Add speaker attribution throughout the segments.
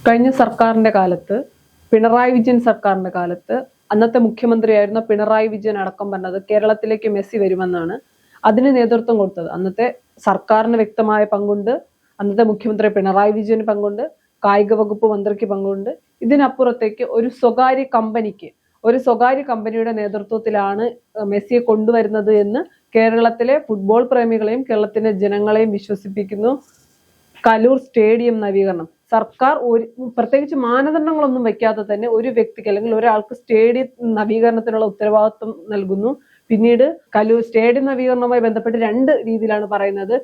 Speaker 1: കഴിഞ്ഞ സർക്കാരിന്റെ കാലത്ത്, പിണറായി വിജയൻ സർക്കാരിന്റെ കാലത്ത് അന്നത്തെ മുഖ്യമന്ത്രിയായിരുന്ന പിണറായി വിജയൻ അടക്കം പറഞ്ഞത് കേരളത്തിലേക്ക് മെസ്സി വരുമെന്നാണ്. അതിന് നേതൃത്വം കൊടുത്തത് അന്നത്തെ സർക്കാരിന് വ്യക്തമായ പങ്കുണ്ട്, അന്നത്തെ മുഖ്യമന്ത്രി പിണറായി വിജയന് പങ്കുണ്ട്, കായിക വകുപ്പ് മന്ത്രിക്ക് പങ്കുണ്ട്. ഇതിനപ്പുറത്തേക്ക് ഒരു സ്വകാര്യ കമ്പനിയുടെ നേതൃത്വത്തിലാണ് മെസ്സിയെ കൊണ്ടുവരുന്നത് എന്ന് കേരളത്തിലെ ഫുട്ബോൾ പ്രേമികളെയും കേരളത്തിലെ ജനങ്ങളെയും വിശ്വസിപ്പിക്കുന്നു. കലൂർ സ്റ്റേഡിയം നവീകരണം സർക്കാർ പ്രത്യേകിച്ച് മാനദണ്ഡങ്ങളൊന്നും വെക്കാതെ തന്നെ ഒരു വ്യക്തിക്ക് അല്ലെങ്കിൽ ഒരാൾക്ക് സ്റ്റേഡിയം നവീകരണത്തിനുള്ള ഉത്തരവാദിത്വം നൽകുന്നു. പിന്നീട് കലൂർ സ്റ്റേഡിയം നവീകരണവുമായി ബന്ധപ്പെട്ട് രണ്ട് രീതിയിലാണ് പറയുന്നത്.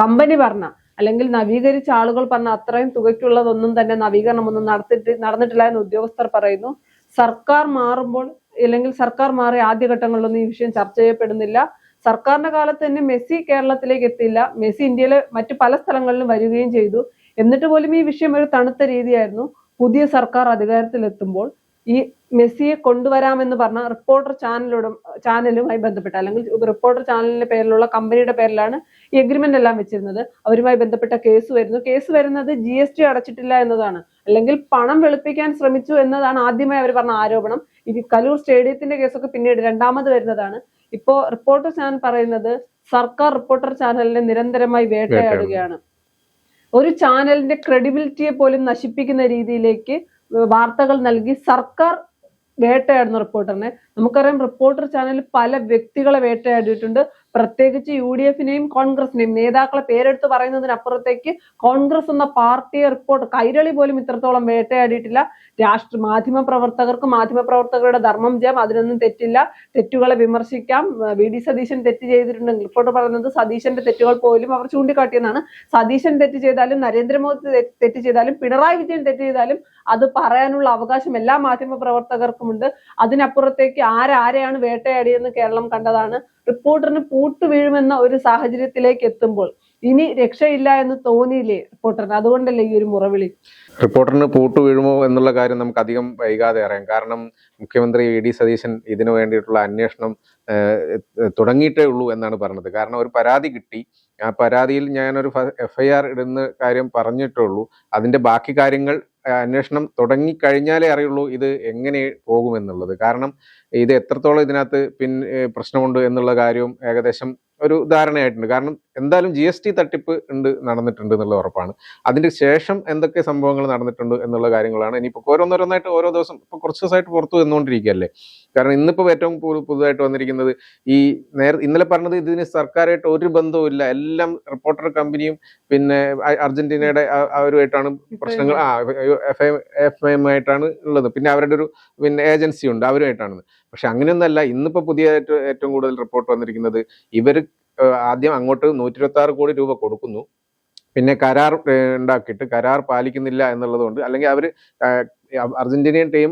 Speaker 1: കമ്പനി പറഞ്ഞ അല്ലെങ്കിൽ നവീകരിച്ച ആളുകൾ പറഞ്ഞ അത്രയും തുകയ്ക്കുള്ളതൊന്നും തന്നെ നവീകരണമൊന്നും നടന്നിട്ടില്ല എന്ന് ഉദ്യോഗസ്ഥർ പറയുന്നു. സർക്കാർ മാറുമ്പോൾ അല്ലെങ്കിൽ സർക്കാർ മാറിയ ആദ്യഘട്ടങ്ങളിലൊന്നും ഈ വിഷയം ചർച്ച ചെയ്യപ്പെടുന്നില്ല. സർക്കാരിന്റെ കാലത്ത് തന്നെ മെസ്സി കേരളത്തിലേക്ക് എത്തിയില്ല. മെസ്സി ഇന്ത്യയിലെ മറ്റു പല സ്ഥലങ്ങളിലും വരികയും ചെയ്തു. എന്നിട്ട് പോലും ഈ വിഷയം ഒരു തണുത്ത രീതിയായിരുന്നു. പുതിയ സർക്കാർ അധികാരത്തിലെത്തുമ്പോൾ ഈ മെസ്സിയെ കൊണ്ടുവരാമെന്ന് പറഞ്ഞ റിപ്പോർട്ടർ ചാനലുമായി ബന്ധപ്പെട്ട അല്ലെങ്കിൽ റിപ്പോർട്ടർ ചാനലിന്റെ പേരിലുള്ള കമ്പനിയുടെ പേരിലാണ് ഈ എഗ്രിമെന്റ് എല്ലാം വെച്ചിരുന്നത്. അവരുമായി ബന്ധപ്പെട്ട കേസ് വരുന്നത് GST അടച്ചിട്ടില്ല എന്നതാണ്, അല്ലെങ്കിൽ പണം വെളുപ്പിക്കാൻ ശ്രമിച്ചു എന്നതാണ് ആദ്യമായി അവർ പറഞ്ഞ ആരോപണം. ഈ കലൂർ സ്റ്റേഡിയത്തിന്റെ കേസൊക്കെ പിന്നീട് രണ്ടാമത് വരുന്നതാണ്. ഇപ്പോ റിപ്പോർട്ടർ ചാനൽ പറയുന്നത് സർക്കാർ റിപ്പോർട്ടർ ചാനലിനെ നിരന്തരമായി വേട്ടയാടുകയാണ്. ഒരു ചാനലിന്റെ ക്രെഡിബിലിറ്റിയെ പോലും നശിപ്പിക്കുന്ന രീതിയിലേക്ക് വാർത്തകൾ നൽകി സർക്കാർ വേട്ടയാടുന്ന റിപ്പോർട്ടറിനെ. നമുക്കറിയാം, റിപ്പോർട്ടർ ചാനൽ പല വ്യക്തികളെ വേട്ടയാടിയിട്ടുണ്ട്. പ്രത്യേകിച്ച് UDF-നെയും കോൺഗ്രസിനെയും നേതാക്കളെ പേരെടുത്ത് പറയുന്നതിനപ്പുറത്തേക്ക് കോൺഗ്രസ് എന്ന പാർട്ടിയെ റിപ്പോർട്ടർ കൈരളി പോലും ഇത്രത്തോളം വേട്ടയാടിയിട്ടില്ല. മാധ്യമപ്രവർത്തകരുടെ ധർമ്മം ചെയ്യാം, അതിനൊന്നും തെറ്റില്ല. തെറ്റുകളെ വിമർശിക്കാം. VD സതീശൻ തെറ്റ് ചെയ്തിട്ടുണ്ടെങ്കിൽ റിപ്പോർട്ടർ പറയുന്നത് സതീശന്റെ തെറ്റുകൾ പോലും അവർ ചൂണ്ടിക്കാട്ടിയെന്നാണ്. സതീശൻ തെറ്റ് ചെയ്താലും നരേന്ദ്രമോദി തെറ്റ് ചെയ്താലും പിണറായി വിജയൻ തെറ്റ് ചെയ്താലും അത് പറയാനുള്ള അവകാശം എല്ലാ മാധ്യമപ്രവർത്തകർക്കുമുണ്ട്. അതിനപ്പുറത്തേക്ക് ആരെയാണ് വേട്ടയാടിയെന്ന് കേരളം കണ്ടതാണ്. റിപ്പോർട്ടറിന് പൂട്ട് വീഴുമെന്ന ഒരു സാഹചര്യത്തിലേക്ക് എത്തുമ്പോൾ ഇനി രക്ഷയില്ല എന്ന് തോന്നിയില്ലേ റിപ്പോർട്ടറിന്? അതുകൊണ്ടല്ലേ ഈ ഒരു മുറവിളി?
Speaker 2: റിപ്പോർട്ടറിന് പൂട്ട് വീഴുമോ എന്നുള്ള കാര്യം നമുക്ക് അധികം വൈകാതെ അറിയാം. കാരണം മുഖ്യമന്ത്രി VD സതീശൻ ഇതിനു വേണ്ടിയിട്ടുള്ള അന്വേഷണം തുടങ്ങിയിട്ടേ ഉള്ളൂ എന്നാണ് പറഞ്ഞത്. കാരണം ഒരു പരാതി കിട്ടി, ആ പരാതിയിൽ ഞാനൊരു FIR ഇടുന്ന കാര്യം പറഞ്ഞിട്ടേ ഉള്ളൂ. അതിന്റെ ബാക്കി കാര്യങ്ങൾ അന്വേഷണം തുടങ്ങിക്കഴിഞ്ഞാലേ അറിയുള്ളൂ ഇത് എങ്ങനെ പോകുമെന്നുള്ളത്. കാരണം ഇത് എത്രത്തോളം ഇതിനകത്ത് പ്രശ്നമുണ്ട് എന്നുള്ള കാര്യവും ഏകദേശം ഒരു ധാരണയായിട്ടുണ്ട്. കാരണം എന്തായാലും GST തട്ടിപ്പ് നടന്നിട്ടുണ്ട് എന്നുള്ള ഉറപ്പാണ്. അതിന് ശേഷം എന്തൊക്കെ സംഭവങ്ങൾ നടന്നിട്ടുണ്ട് എന്നുള്ള കാര്യങ്ങളാണ് ഇനിയിപ്പോൾ ഓരോന്നോരോന്നായിട്ട് ഓരോ ദിവസം ഇപ്പോൾ കുറച്ച് ദിവസമായിട്ട് പുറത്തു വന്നുകൊണ്ടിരിക്കുകയല്ലേ. കാരണം ഇന്നിപ്പോൾ ഏറ്റവും പുതുതായിട്ട് വന്നിരിക്കുന്നത് ഇന്നലെ പറഞ്ഞത് ഇതിന് സർക്കാരായിട്ട് ഒരു ബന്ധവും ഇല്ല, എല്ലാം റിപ്പോർട്ടർ കമ്പനിയും പിന്നെ അർജന്റീനയുടെ അവരുമായിട്ടാണ് പ്രശ്നങ്ങൾ, FIM ആയിട്ടാണ് ഉള്ളത്. പിന്നെ അവരുടെ ഒരു ഏജൻസി ഉണ്ട്, അവരുമായിട്ടാണ്. പക്ഷെ അങ്ങനെയൊന്നല്ല. ഇന്നിപ്പോൾ പുതിയതായിട്ട് ഏറ്റവും കൂടുതൽ റിപ്പോർട്ട് വന്നിരിക്കുന്നത് ഇവർ ആദ്യം അങ്ങോട്ട് 126 കോടി രൂപ കൊടുക്കുന്നു, പിന്നെ കരാർ ഉണ്ടാക്കിയിട്ട് കരാർ പാലിക്കുന്നില്ല എന്നുള്ളത് കൊണ്ട്, അല്ലെങ്കിൽ അവർ അർജന്റീനിയൻ ടീം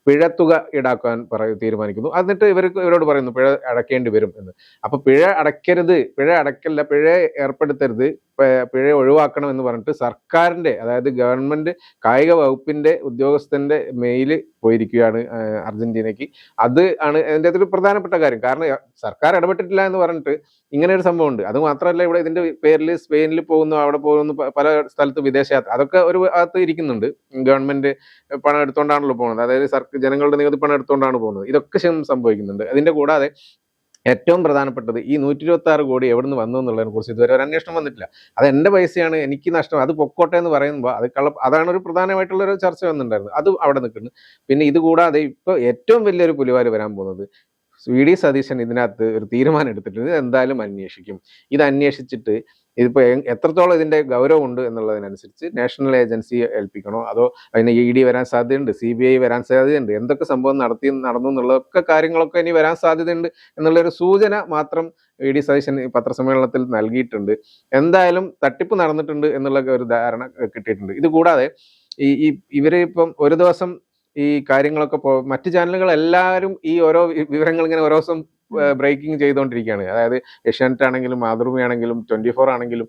Speaker 2: പിഴത്തുക ഈടാക്കാൻ തീരുമാനിക്കുന്നു. എന്നിട്ട് ഇവരോട് പറയുന്നു പിഴ അടയ്ക്കേണ്ടി വരും എന്ന്. അപ്പൊ പിഴ ഏർപ്പെടുത്തരുത്, പിഴ ഒഴിവാക്കണം എന്ന് പറഞ്ഞിട്ട് സർക്കാരിന്റെ, അതായത് ഗവൺമെന്റ് കായിക വകുപ്പിന്റെ ഉദ്യോഗസ്ഥന്റെ മെയില് പോയിരിക്കുകയാണ് അർജന്റീനയ്ക്ക്. അത് ആണ് അതിൻ്റെ അകത്തൊരു പ്രധാനപ്പെട്ട കാര്യം. കാരണം സർക്കാർ ഇടപെട്ടിട്ടില്ല എന്ന് പറഞ്ഞിട്ട് ഇങ്ങനെ ഒരു സംഭവം ഉണ്ട്. അത് മാത്രമല്ല, ഇവിടെ ഇതിന്റെ പേരിൽ സ്പെയിനിൽ പോകുന്നു, അവിടെ പോകുന്നു, പല സ്ഥലത്ത് വിദേശയാത്ര, അതൊക്കെ ഒരു ഭാഗത്ത് ഇരിക്കുന്നുണ്ട്. ഗവൺമെന്റ് പണം എടുത്തുകൊണ്ടാണല്ലോ പോകുന്നത്, അതായത് ജനങ്ങളുടെ നികുതി പണം എടുത്തുകൊണ്ടാണ് പോകുന്നത്. ഇതൊക്കെ സംഭവിക്കുന്നുണ്ട്. അതിന്റെ കൂടാതെ ഏറ്റവും പ്രധാനപ്പെട്ടത് ഈ 126 കോടി എവിടെ നിന്ന് വന്നു എന്നുള്ളതിനെ കുറിച്ച് ഇതുവരെ ഒരു അന്വേഷണം വന്നിട്ടില്ല. അത് എൻ്റെ പൈസയാണ്, എനിക്ക് നഷ്ടം, അത് പൊക്കോട്ടെ എന്ന് പറയുമ്പോൾ അതാണ് ഒരു പ്രധാനമായിട്ടുള്ള ഒരു ചർച്ച വന്നിട്ടുണ്ടായിരുന്നത്. അത് അവിടെ നിൽക്കുന്നു. പിന്നെ ഇത് കൂടാതെ ഇപ്പോൾ ഏറ്റവും വലിയൊരു പുലിവാല് വരാൻ പോകുന്നത്, VD സതീശൻ ഇതിനകത്ത് ഒരു തീരുമാനം എടുത്തിട്ടുണ്ട്. ഇത് എന്തായാലും അന്വേഷിക്കും. ഇത് അന്വേഷിച്ചിട്ട് ഇതിപ്പോൾ എത്രത്തോളം ഇതിന്റെ ഗൗരവമുണ്ട് എന്നുള്ളതിനനുസരിച്ച് നാഷണൽ ഏജൻസിയെ ഏൽപ്പിക്കണോ, അതോ അതിന് ED വരാൻ സാധ്യതയുണ്ട്, CBI വരാൻ സാധ്യതയുണ്ട്, എന്തൊക്കെ സംഭവം നടന്നു എന്നുള്ളതൊക്കെ കാര്യങ്ങളൊക്കെ ഇനി വരാൻ സാധ്യതയുണ്ട് എന്നുള്ളൊരു സൂചന മാത്രം VD സതീശൻ പത്രസമ്മേളനത്തിൽ നൽകിയിട്ടുണ്ട്. എന്തായാലും തട്ടിപ്പ് നടന്നിട്ടുണ്ട് എന്നുള്ള ഒരു ധാരണ കിട്ടിയിട്ടുണ്ട്. ഇത് കൂടാതെ ഇവര് ഇപ്പം ഒരു ദിവസം ഈ കാര്യങ്ങളൊക്കെ മറ്റു ചാനലുകൾ എല്ലാവരും ഈ ഓരോ വിവരങ്ങൾ ഇങ്ങനെ ഓരോ ദിവസം ബ്രേക്കിംഗ് ചെയ്തുകൊണ്ടിരിക്കുകയാണ്. അതായത് ഏഷ്യാനെറ്റ് ആണെങ്കിലും, മാതൃഭൂമി ആണെങ്കിലും, 24 ആണെങ്കിലും,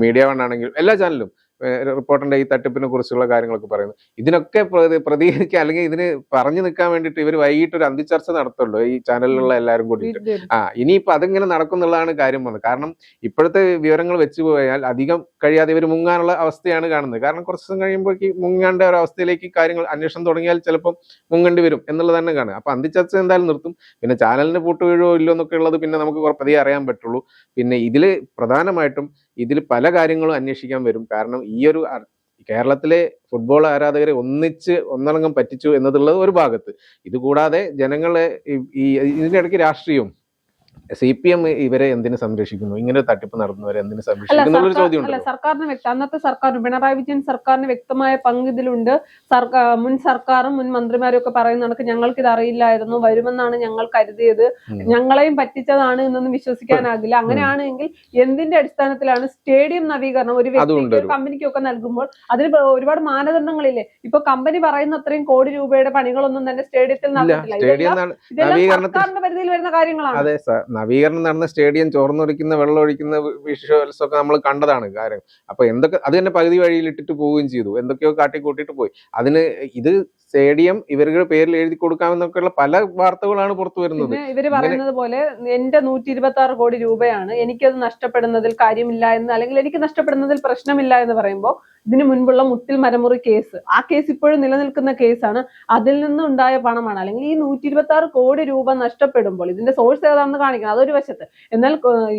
Speaker 2: മീഡിയ 1 ആണെങ്കിലും എല്ലാ ചാനലും റിപ്പോർട്ടറിന്റെ ഈ തട്ടിപ്പിനെ കുറിച്ചുള്ള കാര്യങ്ങളൊക്കെ പറയുന്നത്. ഇതിനൊക്കെ പ്രതികരിക്കാൻ അല്ലെങ്കിൽ ഇതിന് പറഞ്ഞു നിൽക്കാൻ വേണ്ടിയിട്ട് ഇവർ വൈകിട്ട് ഒരു അന്തിച്ചർച്ച നടത്തുള്ളൂ ഈ ചാനലിലുള്ള എല്ലാവരും കൂടിയിട്ട്. ഇനിയിപ്പോ അതിങ്ങനെ നടക്കുന്നുള്ളതാണ് കാര്യം വന്നത്. കാരണം ഇപ്പോഴത്തെ വിവരങ്ങൾ വെച്ച് പോയാൽ അധികം കഴിയാതെ ഇവർ മുങ്ങാനുള്ള അവസ്ഥയാണ് കാണുന്നത്. കാരണം കുറച്ച് ദിവസം കഴിയുമ്പോഴേക്ക് മുങ്ങേണ്ട ഒരു അവസ്ഥയിലേക്ക് കാര്യങ്ങൾ അന്വേഷണം തുടങ്ങിയാൽ ചിലപ്പം മുങ്ങേണ്ടി വരും എന്നുള്ളത് തന്നെ കാണുക. അപ്പൊ അന്തിച്ചർച്ച എന്തായാലും നിർത്തും. പിന്നെ ചാനലിന് പൂട്ട് വീഴോ ഇല്ലോ എന്നൊക്കെ ഉള്ളത് പിന്നെ നമുക്ക് പതിയെ അറിയാൻ പറ്റുള്ളൂ. പിന്നെ ഇതില് പ്രധാനമായിട്ടും ഇതിൽ പല കാര്യങ്ങളും അന്വേഷിക്കാൻ വരും. കാരണം ഈ ഒരു കേരളത്തിലെ ഫുട്ബോൾ ആരാധകരെ ഒന്നടങ്കം പറ്റിച്ചു എന്നതുള്ളത് ഒരു ഭാഗത്ത്. ഇതുകൂടാതെ ജനങ്ങളെ ഇതിന്റെ ഇടയ്ക്ക് രാഷ്ട്രീയവും CPM ഇവരെ എന്തിനു സംരക്ഷിക്കുന്നു, ഇങ്ങനെ തട്ടിപ്പ് നടത്തുന്നവരെ എന്തിനു സംരക്ഷിക്കുന്നു എന്നൊരു ചോദ്യം.
Speaker 1: സർക്കാരിന് അന്നത്തെ സർക്കാരിന് പിണറായി വിജയൻ സർക്കാരിന് വ്യക്തമായ പങ്ക് ഇതിലുണ്ട്. മുൻ സർക്കാരും മുൻ മന്ത്രിമാരും ഒക്കെ പറയുന്ന കണക്ക് ഞങ്ങൾക്ക് ഇത് അറിയില്ലായിരുന്നു, വരുമെന്നാണ് ഞങ്ങൾ കരുതിയത്, ഞങ്ങളെയും പറ്റിച്ചതാണ് എന്നൊന്നും വിശ്വസിക്കാനാകില്ല. അങ്ങനെയാണെങ്കിൽ എന്തിന്റെ അടിസ്ഥാനത്തിലാണ് സ്റ്റേഡിയം നവീകരണം ഒരു വ്യക്തിക്ക് കമ്പനിക്കൊക്കെ നൽകുമ്പോൾ അതിന് ഒരുപാട് മാനദണ്ഡങ്ങളില്ലേ? ഇപ്പൊ കമ്പനി പറയുന്ന അത്രയും കോടി രൂപയുടെ പണികളൊന്നും തന്നെ സ്റ്റേഡിയത്തിൽ നടന്നിട്ടില്ല. സർക്കാരിന്റെ പരിധിയിൽ വരുന്ന കാര്യങ്ങളാണ്.
Speaker 2: നവീകരണം നടന്ന സ്റ്റേഡിയം ചോർന്നൊഴിക്കുന്ന വെള്ളം ഒഴിക്കുന്ന വിഷ്വൽസ് ഒക്കെ നമ്മൾ കണ്ടതാണ് കാര്യം. അപ്പൊ എന്തൊക്കെ അത് തന്നെ പകുതി വഴിയിൽ ഇട്ടിട്ട് പോവുകയും ചെയ്തു, എന്തൊക്കെയോ കാട്ടിക്കൂട്ടിട്ട് പോയി. അതിന് ഇത് സ്റ്റേഡിയം ഇവരുടെ പേരിൽ എഴുതി കൊടുക്കാമെന്നൊക്കെയുള്ള പല വാർത്തകളാണ് പുറത്തു വരുന്നത്.
Speaker 1: ഇവര് പറയുന്നത് പോലെ എന്റെ 126 കോടി രൂപയാണ്, എനിക്കത് നഷ്ടപ്പെടുന്നതിൽ കാര്യമില്ല എന്ന്, അല്ലെങ്കിൽ എനിക്ക് നഷ്ടപ്പെടുന്നതിൽ പ്രശ്നമില്ല എന്ന് പറയുമ്പോൾ ഇതിനു മുൻപുള്ള മുട്ടിൽ മരമുറി കേസ്, ആ കേസ് ഇപ്പോഴും നിലനിൽക്കുന്ന കേസാണ്. അതിൽ നിന്നുണ്ടായ പണമാണ്. അല്ലെങ്കിൽ ഈ 126 കോടി രൂപ നഷ്ടപ്പെടുമ്പോൾ ഇതിന്റെ സോഴ്സ് ഏതാണെന്ന് കാണിക്കണം, അതൊരു വശത്ത്. എന്നാൽ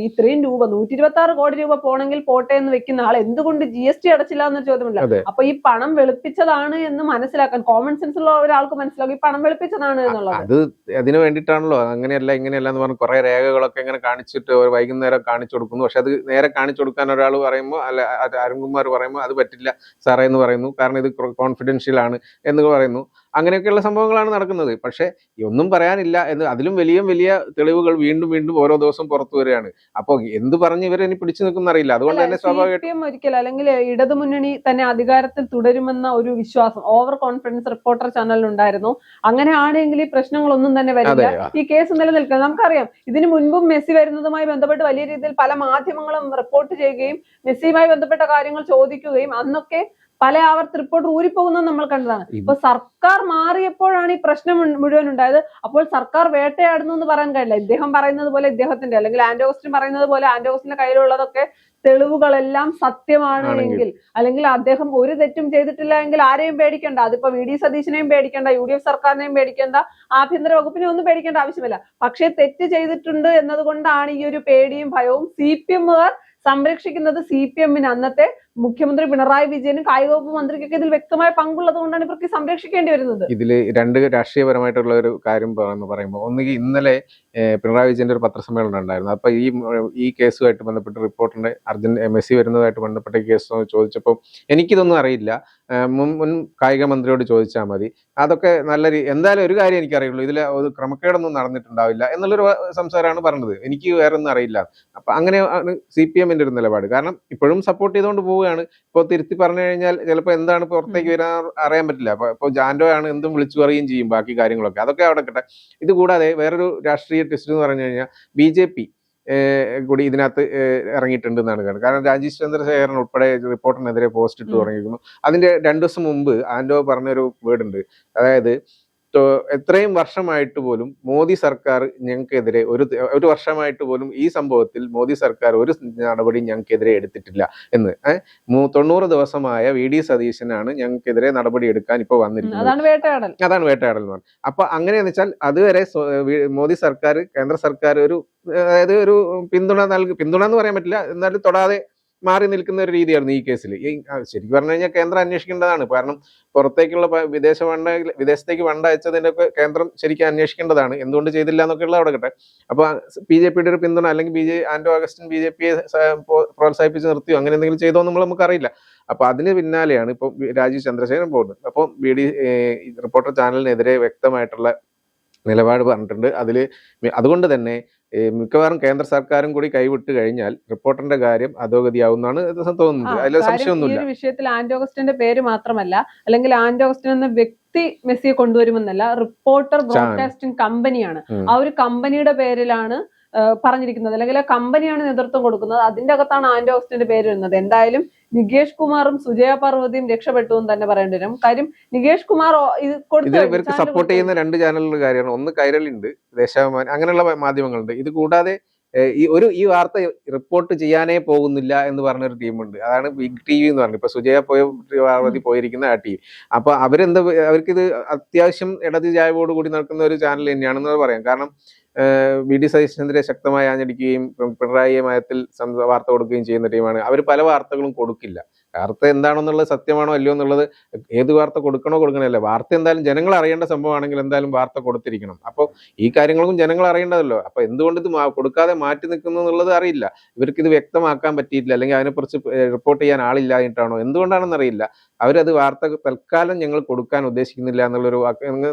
Speaker 1: ഇത്രയും രൂപ 126 കോടി രൂപ പോണെങ്കിൽ പോട്ടെ എന്ന് വെക്കുന്ന ആൾ എന്തുകൊണ്ട് GST അടച്ചില്ല എന്നൊരു ചോദ്യമില്ല. അപ്പൊ ഈ പണം വെളുപ്പിച്ചതാണ് എന്ന് മനസ്സിലാക്കാൻ കോമൺ സെൻസ് ഉള്ള ഒരാൾക്ക് മനസ്സിലാക്കും ഈ പണം വെളുപ്പിച്ചതാണ് എന്നുള്ളത്.
Speaker 2: അത് അതിന് വേണ്ടിയിട്ടാണല്ലോ അങ്ങനെയല്ല ഇങ്ങനെയല്ല എന്ന് പറഞ്ഞ് കുറെ രേഖകളൊക്കെ ഇങ്ങനെ കാണിച്ചിട്ട് വൈകുന്നേരം കാണിച്ചു കൊടുക്കുന്നു. പക്ഷെ അത് നേരെ കാണിച്ചു കൊടുക്കാൻ ഒരാൾ പറയുമ്പോൾ അല്ല അരുൺകുമാർ പറയുമ്പോൾ അത് പറ്റില്ല സാറേ എന്ന് പറയുന്നു, കാരണം ഇത് കോൺഫിഡൻഷ്യൽ ആണ് എന്ന് പറയുന്നു. അങ്ങനെയൊക്കെയുള്ള സംഭവങ്ങളാണ് നടക്കുന്നത്. പക്ഷെ ഒന്നും പറയാനില്ല എന്ന് അതിലും വലിയ തെളിവുകൾ വീണ്ടും ഓരോ ദിവസവും പുറത്തു വരികയാണ്. അപ്പൊ എന്ത് പറഞ്ഞ് ഇവരെ ഇനി പിടിച്ചു നിൽക്കുന്ന അറിയില്ല. അതുകൊണ്ട് തന്നെ സ്വാഭാവികമായിട്ടും
Speaker 1: ഒരിക്കലും അല്ലെങ്കിൽ ഇടതുമുന്നണി തന്നെ അധികാരത്തിൽ തുടരുമെന്ന ഒരു വിശ്വാസം ഓവർ കോൺഫിഡൻസ് റിപ്പോർട്ടർ ചാനലിൽ ഉണ്ടായിരുന്നു. അങ്ങനെയാണെങ്കിൽ ഈ പ്രശ്നങ്ങളൊന്നും തന്നെ വരില്ല, ഈ കേസ് നിലനിൽക്കുക. നമുക്കറിയാം ഇതിനു മുൻപും മെസ്സി വരുന്നതുമായി ബന്ധപ്പെട്ട് വലിയ രീതിയിൽ പല മാധ്യമങ്ങളും റിപ്പോർട്ട് ചെയ്യുകയും മെസ്സിയുമായി ബന്ധപ്പെട്ട കാര്യങ്ങൾ ചോദിക്കുകയും അന്നൊക്കെ പല ആവർത്തി റിപ്പോർട്ട് ഊരിപ്പോകുന്നത് നമ്മൾ കണ്ടതാണ്. ഇപ്പൊ സർക്കാർ മാറിയപ്പോഴാണ് ഈ പ്രശ്നം മുഴുവൻ ഉണ്ടായത്. അപ്പോൾ സർക്കാർ വേട്ടയാടുന്നു എന്ന് പറയാൻ കഴിയില്ല. ഇദ്ദേഹം പറയുന്നത് പോലെ ഇദ്ദേഹത്തിന്റെ അല്ലെങ്കിൽ ആന്റോ അഗസ്റ്റിൻ പറയുന്നത് പോലെ ആന്റോ അഗസ്റ്റിന്റെ കയ്യിലുള്ളതൊക്കെ തെളിവുകളെല്ലാം സത്യമാണ് എങ്കിൽ, അല്ലെങ്കിൽ അദ്ദേഹം ഒരു തെറ്റും ചെയ്തിട്ടില്ല എങ്കിൽ ആരെയും പേടിക്കേണ്ട. അതിപ്പോ VD സതീശനെയും പേടിക്കേണ്ട, UDF സർക്കാരിനെയും പേടിക്കേണ്ട, ആഭ്യന്തര വകുപ്പിനെ ഒന്നും പേടിക്കേണ്ട ആവശ്യമില്ല. പക്ഷെ തെറ്റ് ചെയ്തിട്ടുണ്ട് എന്നതുകൊണ്ടാണ് ഈ ഒരു പേടിയും ഭയവും CPMകാർ സംരക്ഷിക്കുന്നത്. CPMന് അന്നത്തെ മുഖ്യമന്ത്രി പിണറായി വിജയനും കായിക വകുപ്പ് മന്ത്രിക്കൊക്കെ ഇതിൽ വ്യക്തമായ പങ്കുള്ളത് കൊണ്ടാണ് ഇവർക്ക് സംരക്ഷിക്കേണ്ടി വരുന്നത്.
Speaker 2: ഇതിൽ രണ്ട് രാഷ്ട്രീയപരമായിട്ടുള്ള ഒരു കാര്യം പറയുമ്പോൾ, ഒന്നുകിൽ ഇന്നലെ പിണറായി വിജയന്റെ ഒരു പത്രസമ്മേളനം ഉണ്ടായിരുന്നു. അപ്പൊ ഈ കേസുമായിട്ട് ബന്ധപ്പെട്ട് റിപ്പോർട്ടറിന്റെ മെസ്സി വരുന്നതായിട്ട് ബന്ധപ്പെട്ട കേസ് ചോദിച്ചപ്പോൾ എനിക്കിതൊന്നും അറിയില്ല, മുൻ കായിക മന്ത്രിയോട് ചോദിച്ചാൽ മതി, അതൊക്കെ നല്ല എന്തായാലും ഒരു കാര്യം എനിക്കറിയുള്ളൂ, ഇതിൽ ഒരു ക്രമക്കേടൊന്നും നടന്നിട്ടുണ്ടാവില്ല എന്നുള്ളൊരു സംസാരമാണ് പറഞ്ഞത്. എനിക്ക് വേറെ ഒന്നും അറിയില്ല. അപ്പൊ അങ്ങനെയാണ് CPMന്റെ ഒരു നിലപാട്. കാരണം ഇപ്പോഴും സപ്പോർട്ട് ചെയ്തുകൊണ്ട് പോവുകയാണ്. ഇപ്പോൾ തിരുത്തി പറഞ്ഞു കഴിഞ്ഞാൽ ചിലപ്പോൾ എന്താണ് പുറത്തേക്ക് വരാൻ അറിയാൻ പറ്റില്ല. ഇപ്പൊ ജാൻഡോ ആണ് എന്തും വിളിച്ചു പറയുകയും ചെയ്യും, ബാക്കി കാര്യങ്ങളൊക്കെ അതൊക്കെ അവിടെ കിട്ടെ. ഇത് കൂടാതെ വേറൊരു രാഷ്ട്രീയ ടെസ്റ്റ് എന്ന് പറഞ്ഞു കഴിഞ്ഞാൽ BJP കൂടി ഇതിനകത്ത് ഇറങ്ങിയിട്ടുണ്ട് എന്നാണ് കാണുന്നത്. കാരണം രാജീവ് ചന്ദ്രശേഖരൻ ഉൾപ്പെടെ റിപ്പോർട്ടറിനെതിരെ പോസ്റ്റ് ഇട്ട് തുടങ്ങിയിരിക്കുന്നു. അതിന്റെ 2 ദിവസം മുമ്പ് ആൻഡോ പറഞ്ഞൊരു വേർഡ് ഉണ്ട്, അതായത് എത്രയും വർഷമായിട്ട് പോലും മോദി സർക്കാർ ഞങ്ങൾക്കെതിരെ ഒരു വർഷമായിട്ട് പോലും ഈ സംഭവത്തിൽ മോദി സർക്കാർ ഒരു നടപടി ഞങ്ങൾക്കെതിരെ എടുത്തിട്ടില്ല എന്ന്. 90 ദിവസമായ VD സതീശനാണ് ഞങ്ങൾക്കെതിരെ നടപടി എടുക്കാൻ ഇപ്പൊ വന്നിരിക്കുന്നത്. അതാണ് വേട്ടയാടൽ എന്ന് പറഞ്ഞത്. അപ്പൊ അങ്ങനെയാന്ന് വെച്ചാൽ അതുവരെ മോദി സർക്കാർ, കേന്ദ്ര സർക്കാർ അതായത് ഒരു പിന്തുണ എന്ന് പറയാൻ പറ്റില്ല, എന്നാലും തൊടാതെ മാറി നിൽക്കുന്ന ഒരു രീതിയായിരുന്നു ഈ കേസിൽ. ശരിക്കും പറഞ്ഞു കഴിഞ്ഞാൽ കേന്ദ്രം അന്വേഷിക്കേണ്ടതാണ്. കാരണം പുറത്തേക്കുള്ള വിദേശത്തേക്ക് ഫണ്ട് അയച്ചതിനൊക്കെ കേന്ദ്രം ശരിക്കും അന്വേഷിക്കേണ്ടതാണ്, എന്തുകൊണ്ട് ചെയ്തില്ല എന്നൊക്കെയുള്ള അവിടെ കിട്ടെ. അപ്പൊ BJPയുടെ ഒരു പിന്തുണ അല്ലെങ്കിൽ ആന്റോ അഗസ്റ്റിൻ BJPയെ പ്രോത്സാഹിപ്പിച്ച് നിർത്തിയോ അങ്ങനെ എന്തെങ്കിലും ചെയ്തോ എന്ന് നമുക്കറിയില്ല. അപ്പൊ അതിന് പിന്നാലെയാണ് ഇപ്പൊ രാജീവ് ചന്ദ്രശേഖരൻ പോകുന്നത്. അപ്പൊ റിപ്പോർട്ടർ ചാനലിനെതിരെ വ്യക്തമായിട്ടുള്ള നിലപാട് പറഞ്ഞിട്ടുണ്ട്. അതുകൊണ്ട് തന്നെ മിക്കവാറും കേന്ദ്ര സർക്കാരും കൂടി കൈവിട്ട് കഴിഞ്ഞാൽ റിപ്പോർട്ടറിന്റെ കാര്യം അധോഗതിയാവുന്നതാണ് തോന്നുന്നത്. അതിൽ സംശയമൊന്നുമില്ല.
Speaker 1: ഈ വിഷയത്തിൽ ആന്റോ അഗസ്റ്റിന്റെ പേര് മാത്രമല്ല, അല്ലെങ്കിൽ ആന്റോ അഗസ്റ്റിൻ എന്ന വ്യക്തി മെസ്സിയെ കൊണ്ടുവരുമെന്നല്ല, റിപ്പോർട്ടർ ബ്രോഡ്കാസ്റ്റിംഗ് കമ്പനിയാണ്. ആ ഒരു കമ്പനിയുടെ പേരിലാണ് പറഞ്ഞിരിക്കുന്നത്, അല്ലെങ്കിൽ ആ കമ്പനിയാണ് നേതൃത്വം കൊടുക്കുന്നത്. അതിന്റെ അകത്താണ് ആന്റോ അഗസ്റ്റിന്റെ പേര് വരുന്നത്. എന്തായാലും നികേഷ് കുമാറും സുജയ പാർവതിയും രക്ഷപ്പെട്ടു എന്ന് തന്നെ പറയേണ്ടി വരും. കാര്യം നികേഷ് കുമാർ
Speaker 2: ഇതിൽ ഇവർക്ക് സപ്പോർട്ട് ചെയ്യുന്ന 2 ചാനലുകളുടെ കാര്യമാണ്. ഒന്ന് കൈരളിയുണ്ട്, ദേശാഭിമാനി, അങ്ങനെയുള്ള മാധ്യമങ്ങളുണ്ട്. ഇത് കൂടാതെ ഈ വാർത്ത റിപ്പോർട്ട് ചെയ്യാനേ പോകുന്നില്ല എന്ന് പറഞ്ഞൊരു ടീമുണ്ട്. അതാണ് ബിഗ് ടി വി എന്ന് പറഞ്ഞത്. ഇപ്പൊ സുജയ പാർവതി പോയിരിക്കുന്ന ആ ടീം. അപ്പൊ അവർക്കിത് അത്യാവശ്യം ഇടത് ചായവോട് കൂടി നടക്കുന്ന ഒരു ചാനൽ തന്നെയാണെന്ന് പറയാം. കാരണം VD സതീശനെതിരെ ശക്തമായി ആഞ്ഞടിക്കുകയും പിണറായിയെ മയത്തിൽ വാർത്ത കൊടുക്കുകയും ചെയ്യുന്ന ടീമാണ്. അവർ പല വാർത്തകളും കൊടുക്കില്ല. വാർത്ത എന്താണെന്നുള്ളത് സത്യമാണോ അല്ലയോ എന്നുള്ളത്, ഏത് വാർത്ത കൊടുക്കണമല്ല, വാർത്ത എന്തായാലും ജനങ്ങൾ അറിയേണ്ട സംഭവമാണെങ്കിൽ എന്തായാലും വാർത്ത കൊടുത്തിരിക്കണം. അപ്പോൾ ഈ കാര്യങ്ങളും ജനങ്ങൾ അറിയേണ്ടതല്ലോ. അപ്പൊ എന്തുകൊണ്ട് ഇത് കൊടുക്കാതെ മാറ്റി നിൽക്കുന്നു എന്നുള്ളത് അറിയില്ല. ഇവർക്ക് ഇത് വ്യക്തമാക്കാൻ പറ്റിയിട്ടില്ല, അല്ലെങ്കിൽ അതിനെക്കുറിച്ച് റിപ്പോർട്ട് ചെയ്യാൻ ആളില്ലായിട്ടാണോ എന്തുകൊണ്ടാണെന്ന് അറിയില്ല. അവരത് വാർത്ത തൽക്കാലം ഞങ്ങൾ കൊടുക്കാൻ ഉദ്ദേശിക്കുന്നില്ല എന്നുള്ളൊരു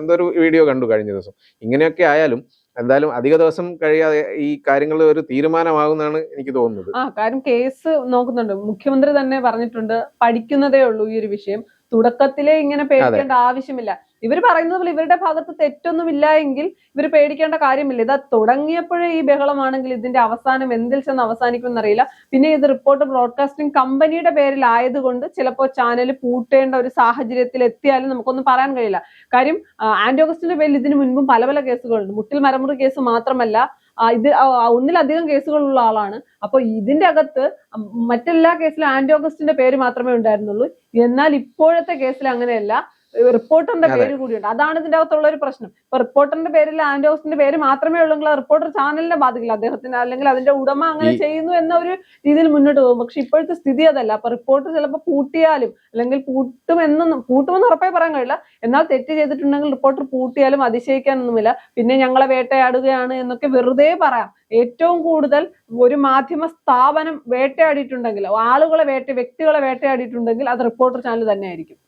Speaker 2: എന്തൊരു വീഡിയോ കണ്ടു കഴിഞ്ഞ ദിവസം. ഇങ്ങനെയൊക്കെ ആയാലും എന്തായാലും അധിക ദിവസം കഴിയാതെ ഈ കാര്യങ്ങൾ ഒരു തീരുമാനമാകുന്നാണ് എനിക്ക് തോന്നുന്നത്.
Speaker 1: കാര്യം കേസ് നോക്കുന്നുണ്ട്. മുഖ്യമന്ത്രി തന്നെ പറഞ്ഞിട്ടുണ്ട്, പഠിക്കുന്നതേ ഉള്ളൂ ഈ ഒരു വിഷയം, തുടക്കത്തിലേ ഇങ്ങനെ പേടിക്കേണ്ട ആവശ്യമില്ല. ഇവർ പറയുന്നത് പോലെ ഇവരുടെ ഭാഗത്ത് തെറ്റൊന്നുമില്ല എങ്കിൽ ഇവർ പേടിക്കേണ്ട കാര്യമില്ല. ഇതാ തുടങ്ങിയപ്പോഴേ ഈ ബഹളമാണെങ്കിൽ ഇതിന്റെ അവസാനം എന്തിൽ ചെന്ന് അവസാനിക്കുമെന്ന് അറിയില്ല. പിന്നെ ഇത് റിപ്പോർട്ടർ ബ്രോഡ്കാസ്റ്റിംഗ് കമ്പനിയുടെ പേരിലായതുകൊണ്ട് ചിലപ്പോൾ ചാനൽ പൂട്ടേണ്ട ഒരു സാഹചര്യത്തിൽ എത്തിയാലും നമുക്കൊന്നും പറയാൻ കഴിയില്ല. കാര്യം ആന്റോ അഗസ്റ്റിന്റെ പേരിൽ ഇതിനു മുൻപും പല കേസുകളുണ്ട്. മുട്ടിൽ മരമുറി കേസ് മാത്രമല്ല, ഇത് ഒന്നിലധികം കേസുകളുള്ള ആളാണ്. അപ്പൊ ഇതിന്റെ അകത്ത് മറ്റെല്ലാ കേസിലും ആന്റോ അഗസ്റ്റിന്റെ പേര് മാത്രമേ ഉണ്ടായിരുന്നുള്ളൂ. എന്നാൽ ഇപ്പോഴത്തെ കേസിൽ അങ്ങനെയല്ല, റിപ്പോർട്ടറിന്റെ പേര് കൂടിയുണ്ട്. അതാണ് ഇതിന്റെ അകത്തുള്ള ഒരു പ്രശ്നം. ഇപ്പൊ റിപ്പോർട്ടറിന്റെ പേരിൽ ആന്റോ അഗസ്റ്റിന്റെ പേര് മാത്രമേ ഉള്ളെങ്കിൽ റിപ്പോർട്ടർ ചാനലിനെ ബാധിക്കില്ല, അദ്ദേഹത്തിന് അല്ലെങ്കിൽ അതിന്റെ ഉടമ അങ്ങനെ ചെയ്യുന്നു എന്ന ഒരു രീതിയിൽ മുന്നോട്ട് പോകും. പക്ഷെ ഇപ്പോഴത്തെ സ്ഥിതി അതല്ല. അപ്പൊ റിപ്പോർട്ടർ ചിലപ്പോൾ പൂട്ടിയാലും, അല്ലെങ്കിൽ പൂട്ടുമെന്ന് ഉറപ്പായി പറയാൻ കഴിയില്ല, എന്നാൽ തെറ്റ് ചെയ്തിട്ടുണ്ടെങ്കിൽ റിപ്പോർട്ടർ പൂട്ടിയാലും അതിശയിക്കാനൊന്നുമില്ല. പിന്നെ ഞങ്ങളെ വേട്ടയാടുകയാണ് എന്നൊക്കെ വെറുതെ പറയാം. ഏറ്റവും കൂടുതൽ ഒരു മാധ്യമ സ്ഥാപനം വേട്ടയാടിയിട്ടുണ്ടെങ്കിൽ, വ്യക്തികളെ വേട്ടയാടിയിട്ടുണ്ടെങ്കിൽ അത് റിപ്പോർട്ടർ ചാനൽ തന്നെ ആയിരിക്കും.